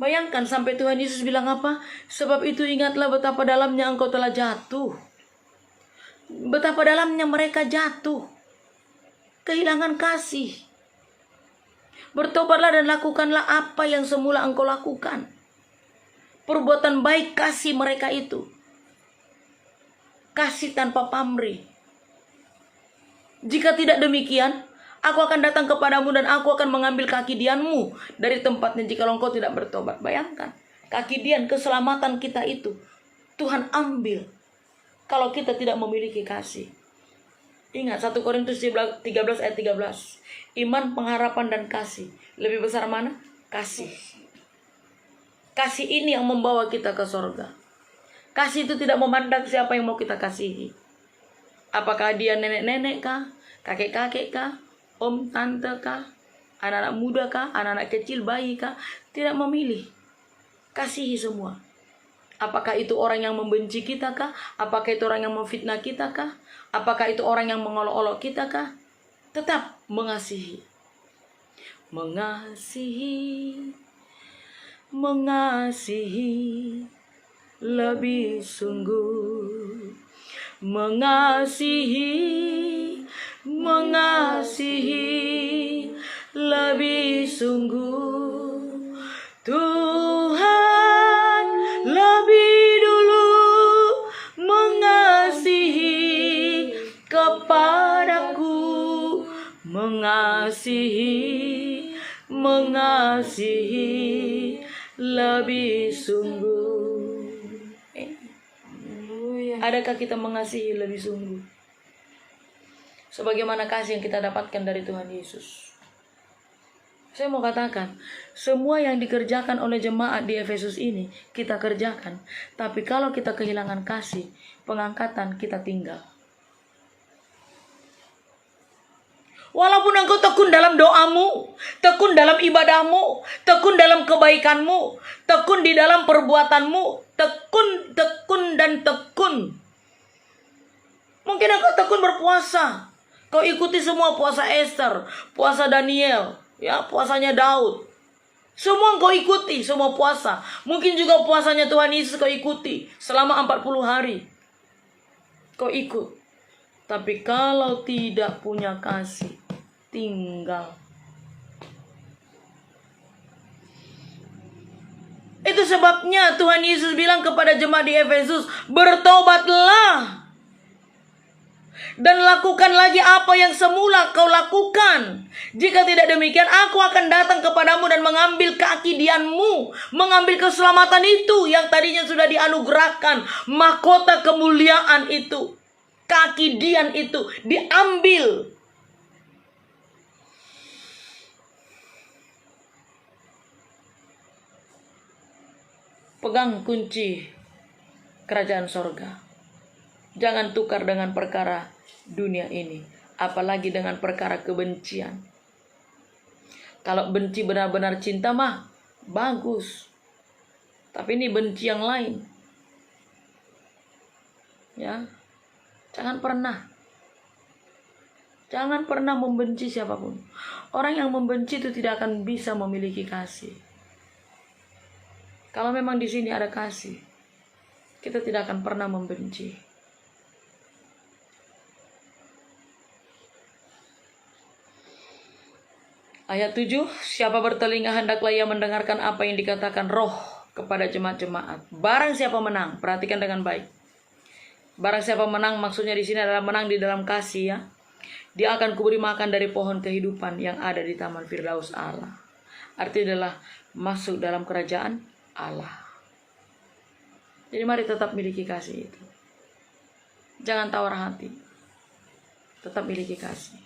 Bayangkan sampai Tuhan Yesus bilang apa? Sebab itu ingatlah betapa dalamnya engkau telah jatuh. Betapa dalamnya mereka jatuh. Kehilangan kasih. Bertobatlah dan lakukanlah apa yang semula engkau lakukan. Perbuatan baik kasih mereka itu. Kasih tanpa pamrih. Jika tidak demikian, aku akan datang kepadamu dan aku akan mengambil kaki dianmu dari tempatnya jika engkau tidak bertobat. Bayangkan, kaki dian keselamatan kita itu Tuhan ambil kalau kita tidak memiliki kasih. Ingat 1 Korintus 13 ayat 13. Iman, pengharapan dan kasih. Lebih besar mana? Kasih. Kasih ini yang membawa kita ke sorga. Kasih itu tidak memandang siapa yang mau kita kasihi. Apakah dia nenek-nenek kah, kakek-kakek kah, om, tante kah, anak-anak muda kah, anak-anak kecil, bayi kah, tidak memilih. Kasihi semua. Apakah itu orang yang membenci kita kah? Apakah itu orang yang memfitnah kita kah? Apakah itu orang yang mengolok-olok kita kah? Tetap mengasihi. Mengasihi, mengasihi lebih sungguh. Mengasihi, mengasihi lebih sungguh. Tuhan lebih dulu mengasihi kepadaku. Mengasihi, mengasihi lebih sungguh. Adakah kita mengasihi lebih sungguh? Sebagaimana kasih yang kita dapatkan dari Tuhan Yesus. Saya mau katakan, semua yang dikerjakan oleh jemaat di Efesus ini, kita kerjakan. Tapi kalau kita kehilangan kasih, pengangkatan kita tinggal. Walaupun engkau tekun dalam doamu, tekun dalam ibadahmu, tekun dalam kebaikanmu, tekun di dalam perbuatanmu, tekun dan tekun. Mungkin engkau tekun berpuasa. Kau ikuti semua puasa Esther, puasa Daniel, ya, puasanya Daud. Semua engkau ikuti, semua puasa. Mungkin juga puasanya Tuhan Yesus kau ikuti selama 40 hari. Kau ikut. Tapi kalau tidak punya kasih, tinggal. Itu sebabnya Tuhan Yesus bilang kepada jemaat di Efesus, bertobatlah dan lakukan lagi apa yang semula kau lakukan. Jika tidak demikian, aku akan datang kepadamu dan mengambil keakidianmu, mengambil keselamatan itu yang tadinya sudah dianugerahkan, mahkota kemuliaan itu, keakidian itu diambil. Pegang kunci kerajaan sorga. Jangan tukar dengan perkara dunia ini, apalagi dengan perkara kebencian. Kalau benci benar-benar cinta mah bagus, tapi ini benci yang lain. Ya, jangan pernah membenci siapapun. Orang yang membenci itu tidak akan bisa memiliki kasih. Kalau memang di sini ada kasih, kita tidak akan pernah membenci. Ayat 7, siapa bertelinga hendaklah ia mendengarkan apa yang dikatakan Roh kepada jemaat-jemaat. Barang siapa menang, perhatikan dengan baik. Barang siapa menang, maksudnya di sini adalah menang di dalam kasih, ya. Dia akan kuberi makan dari pohon kehidupan yang ada di taman Firdaus Allah. Artinya adalah masuk dalam kerajaan Allah. Jadi mari tetap miliki kasih itu. Jangan tawar hati. Tetap miliki kasih.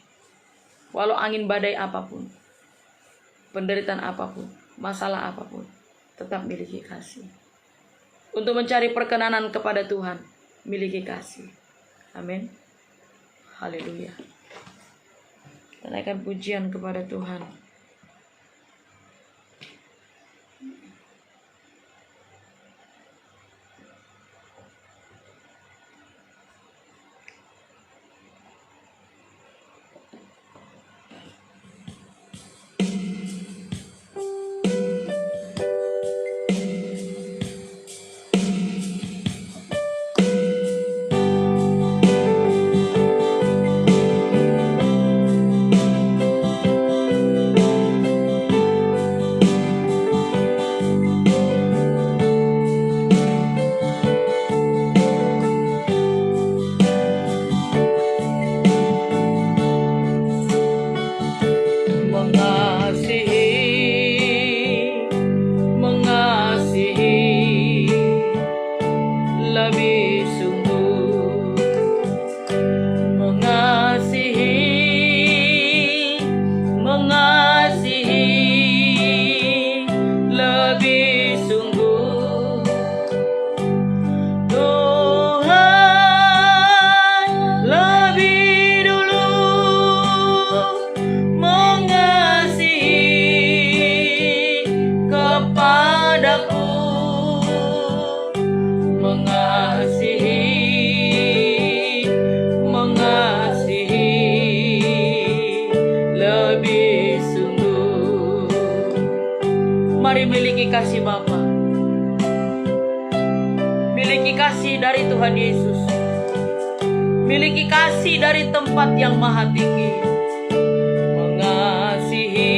Walau angin badai apapun, penderitaan apapun, masalah apapun, tetap miliki kasih. Untuk mencari perkenanan kepada Tuhan, miliki kasih. Amin. Haleluya. Kita naikkan pujian kepada Tuhan. Miliki kasih Bapa. Miliki kasih dari Tuhan Yesus. Miliki kasih dari tempat yang maha tinggi. Mengasihi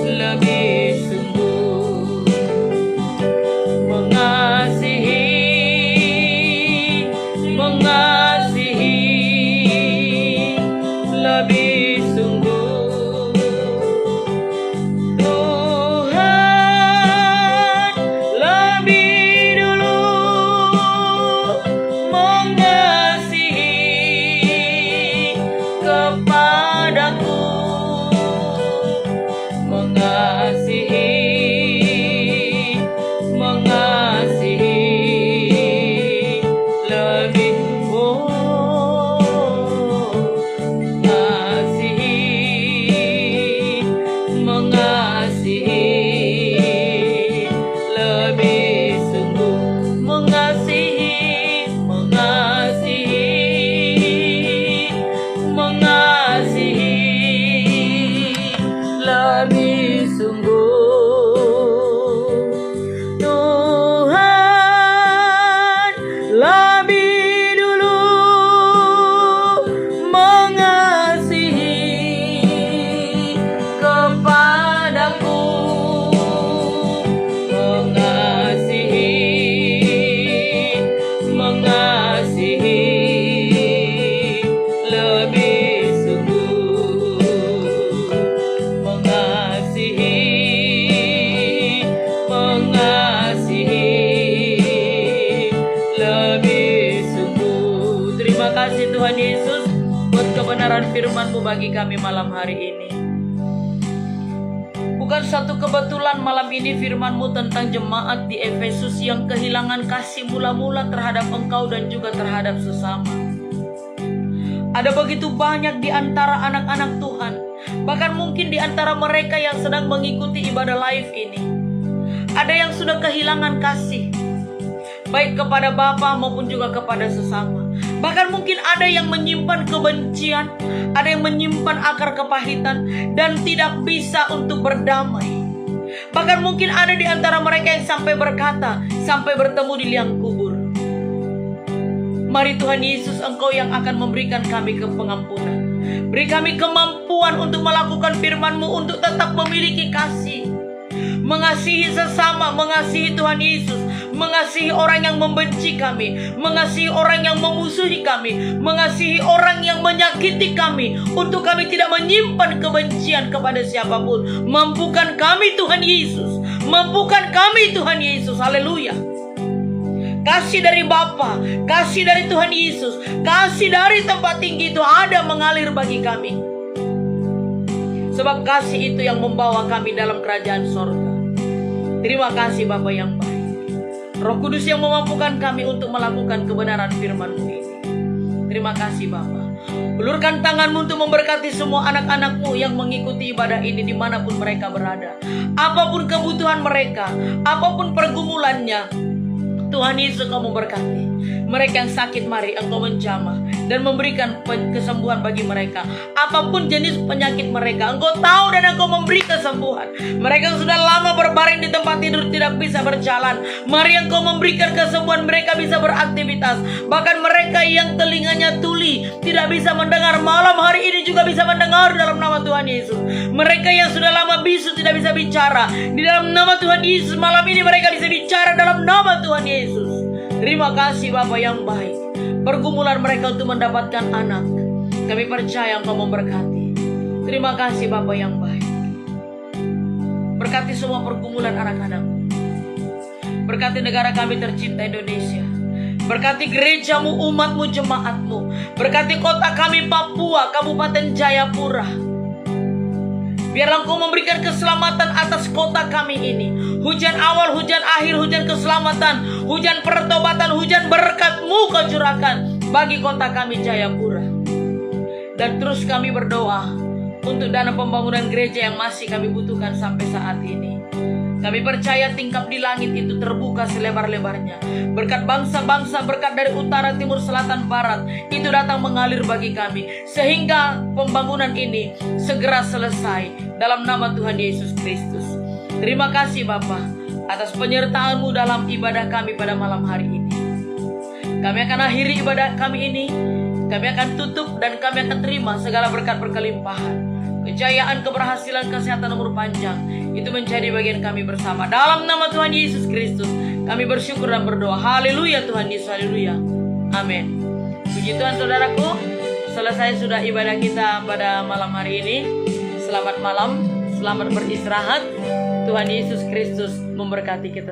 lebih sungguh. Mengasihi lebih sungguh. Tuhan lebih dulu mengasihi kepadaku. Mengasihi lebih mengasihi lebih sungguh. Mengasihi lebih sungguh. Tuhan lebih dulu mengasihi kepadaku. Mengasihi lebih sungguh. Mengasihi lebih sungguh. Terima kasih Tuhan Yesus buat kebenaran firman-Mu bagi kami malam hari ini. Bukan satu kebetulan malam ini firman-Mu tentang jemaat di Efesus yang kehilangan kasih mula-mula terhadap Engkau dan juga terhadap sesama. Ada begitu banyak di antara anak-anak Tuhan, bahkan mungkin di antara mereka yang sedang mengikuti ibadah live ini, ada yang sudah kehilangan kasih, baik kepada Bapa maupun juga kepada sesama. Bahkan mungkin ada yang menyimpan kebencian, ada yang menyimpan akar kepahitan dan tidak bisa untuk berdamai. Bahkan mungkin ada di antara mereka yang sampai berkata, sampai bertemu di liang kubur, mari Tuhan Yesus, Engkau yang akan memberikan kami pengampunan. Beri kami kemampuan untuk melakukan firman-Mu, untuk tetap memiliki kasih, mengasihi sesama, mengasihi Tuhan Yesus, mengasihi orang yang membenci kami, mengasihi orang yang memusuhi kami, mengasihi orang yang menyakiti kami, untuk kami tidak menyimpan kebencian kepada siapapun. Mampukan kami Tuhan Yesus, mampukan kami Tuhan Yesus, haleluya. Kasih dari Bapa, kasih dari Tuhan Yesus, kasih dari tempat tinggi itu ada mengalir bagi kami. Sebab kasih itu yang membawa kami dalam kerajaan sorga. Terima kasih Bapa yang baik. Roh Kudus yang memampukan kami untuk melakukan kebenaran firman-Mu ini. Terima kasih Bapa. Ulurkan tangan-Mu untuk memberkati semua anak-anak-Mu yang mengikuti ibadah ini dimanapun mereka berada. Apapun kebutuhan mereka, apapun pergumulannya, Tuhan Yesus, Engkau memberkati. Mereka yang sakit, mari Engkau menjamah dan memberikan kesembuhan bagi mereka. Apapun jenis penyakit mereka, Engkau tahu dan Engkau memberi kesembuhan. Mereka yang sudah lama berbaring di tempat tidur tidak bisa berjalan, mari Engkau memberikan kesembuhan, mereka bisa beraktivitas. Bahkan mereka yang telinganya tuli, tidak bisa mendengar, malam hari ini juga bisa mendengar dalam nama Tuhan Yesus. Mereka yang sudah lama bisu tidak bisa bicara, di dalam nama Tuhan Yesus malam ini mereka bisa bicara dalam nama Tuhan Yesus. Terima kasih Bapa yang baik. Pergumulan mereka untuk mendapatkan anak, kami percaya Engkau memberkati. Terima kasih Bapa yang baik. Berkati semua pergumulan anak-anak. Berkati negara kami tercinta Indonesia. Berkati gereja-Mu, umat-Mu, jemaat-Mu. Berkati kota kami Papua, Kabupaten Jayapura. Biarlah Engkau memberikan keselamatan atas kota kami ini. Hujan awal, hujan akhir, hujan keselamatan, hujan pertobatan, hujan berkat-Mu Kau curahkan bagi kota kami Jayapura. Dan terus kami berdoa untuk dana pembangunan gereja yang masih kami butuhkan sampai saat ini. Kami percaya tingkap di langit itu terbuka selebar-lebarnya. Berkat bangsa-bangsa, berkat dari utara, timur, selatan, barat, itu datang mengalir bagi kami. Sehingga pembangunan ini segera selesai dalam nama Tuhan Yesus Kristus. Terima kasih Bapa atas penyertaan-Mu dalam ibadah kami pada malam hari ini. Kami akan akhiri ibadah kami ini. Kami akan tutup dan kami akan terima segala berkat berkelimpahan. Kejayaan, keberhasilan, kesehatan, umur panjang itu menjadi bagian kami bersama. Dalam nama Tuhan Yesus Kristus kami bersyukur dan berdoa. Haleluya Tuhan Yesus, haleluya. Amin. Puji Tuhan saudaraku, selesai sudah ibadah kita pada malam hari ini. Selamat malam, selamat beristirahat. Tuhan Yesus Kristus memberkati kita.